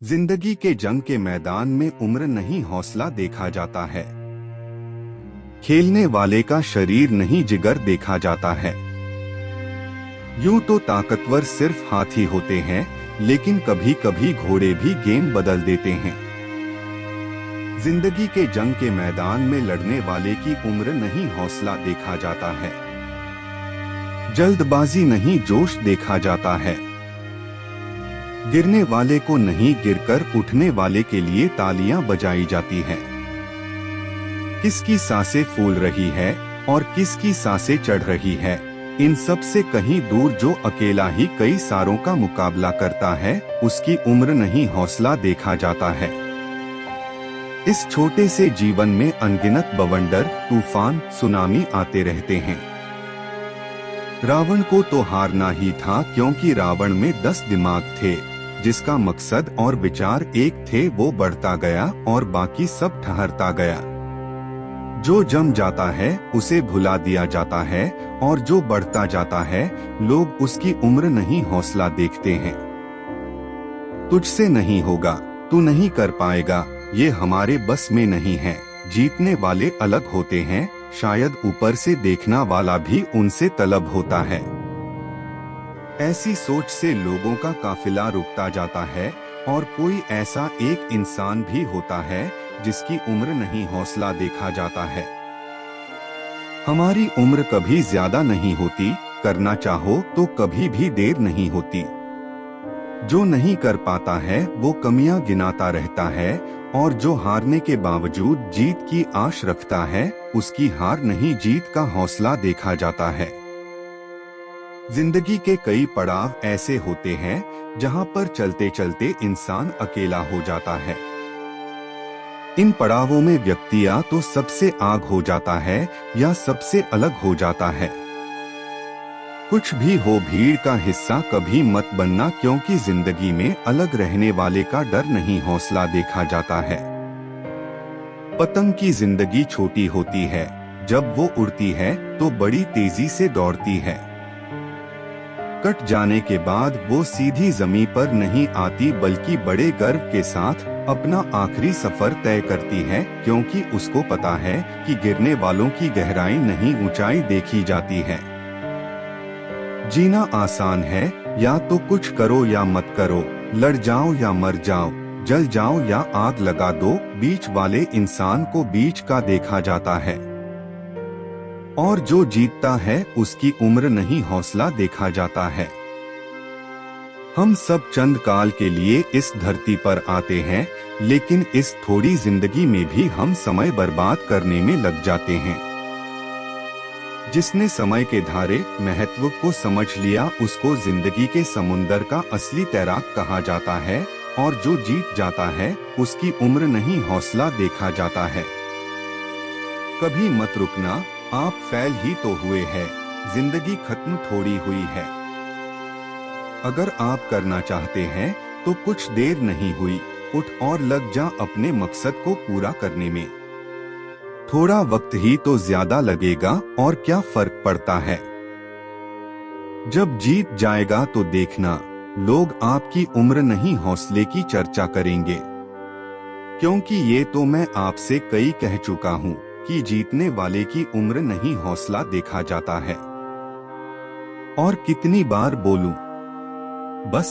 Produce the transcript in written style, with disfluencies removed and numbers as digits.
जिंदगी के जंग के मैदान में उम्र नहीं हौसला देखा जाता है। खेलने वाले का शरीर नहीं जिगर देखा जाता है। यूं तो ताकतवर सिर्फ हाथी होते हैं, लेकिन कभी कभी घोड़े भी गेम बदल देते हैं। जिंदगी के जंग के मैदान में लड़ने वाले की उम्र नहीं हौसला देखा जाता है। जल्दबाजी नहीं जोश देखा जाता है। गिरने वाले को नहीं, गिरकर उठने वाले के लिए तालियां बजाई जाती हैं। किसकी सांसें फूल रही है और किसकी सांसें चढ़ रही है, इन सब से कहीं दूर जो अकेला ही कई सारों का मुकाबला करता है, उसकी उम्र नहीं हौसला देखा जाता है। इस छोटे से जीवन में अनगिनत बवंडर, तूफान, सुनामी आते रहते हैं। रावण को तो हारना ही था, क्योंकि रावण में 10 दिमाग थे। जिसका मकसद और विचार एक थे, वो बढ़ता गया और बाकी सब ठहरता गया। जो जम जाता है उसे भुला दिया जाता है, और जो बढ़ता जाता है लोग उसकी उम्र नहीं हौसला देखते हैं। तुझसे नहीं होगा, तू नहीं कर पाएगा, ये हमारे बस में नहीं है। जीतने वाले अलग होते हैं, शायद ऊपर से देखना वाला भी उनसे तलब होता है। ऐसी सोच से लोगों का काफिला रुकता जाता है, और कोई ऐसा एक इंसान भी होता है जिसकी उम्र नहीं हौसला देखा जाता है। हमारी उम्र कभी ज्यादा नहीं होती, करना चाहो तो कभी भी देर नहीं होती। जो नहीं कर पाता है वो कमियां गिनाता रहता है, और जो हारने के बावजूद जीत की आश रखता है, उसकी हार नहीं जीत का हौसला देखा जाता है। जिंदगी के कई पड़ाव ऐसे होते हैं जहां पर चलते चलते इंसान अकेला हो जाता है। इन पड़ावों में व्यक्ति या तो सबसे आग हो जाता है या सबसे अलग हो जाता है। कुछ भी हो, भीड़ का हिस्सा कभी मत बनना, क्योंकि जिंदगी में अलग रहने वाले का डर नहीं हौसला देखा जाता है। पतंग की जिंदगी छोटी होती है, जब वो उड़ती है तो बड़ी तेजी से दौड़ती है। कट जाने के बाद वो सीधी जमीन पर नहीं आती, बल्कि बड़े गर्व के साथ अपना आखिरी सफर तय करती है, क्योंकि उसको पता है कि गिरने वालों की गहराई नहीं, ऊंचाई देखी जाती है। जीना आसान है, या तो कुछ करो या मत करो, लड़ जाओ या मर जाओ, जल जाओ या आग लगा दो। बीच वाले इंसान को बीच का देखा जाता है, और जो जीतता है उसकी उम्र नहीं हौसला देखा जाता है। हम सब चंद काल के लिए इस धरती पर आते हैं, लेकिन इस थोड़ी जिंदगी में भी हम समय बर्बाद करने में लग जाते हैं। जिसने समय के धारे महत्व को समझ लिया, उसको जिंदगी के समुंदर का असली तैराक कहा जाता है, और जो जीत जाता है उसकी उम्र नहीं हौसला देखा जाता है। कभी मत रुकना, आप फेल ही तो हुए हैं, जिंदगी खत्म थोड़ी हुई है। अगर आप करना चाहते हैं तो कुछ देर नहीं हुई, उठ और लग जा अपने मकसद को पूरा करने में। थोड़ा वक्त ही तो ज्यादा लगेगा, और क्या फर्क पड़ता है। जब जीत जाएगा तो देखना, लोग आपकी उम्र नहीं हौसले की चर्चा करेंगे, क्योंकि ये तो मैं आपसे कई कह चुका हूँ कि जीतने वाले की उम्र नहीं हौसला देखा जाता है। और कितनी बार बोलूं, बस।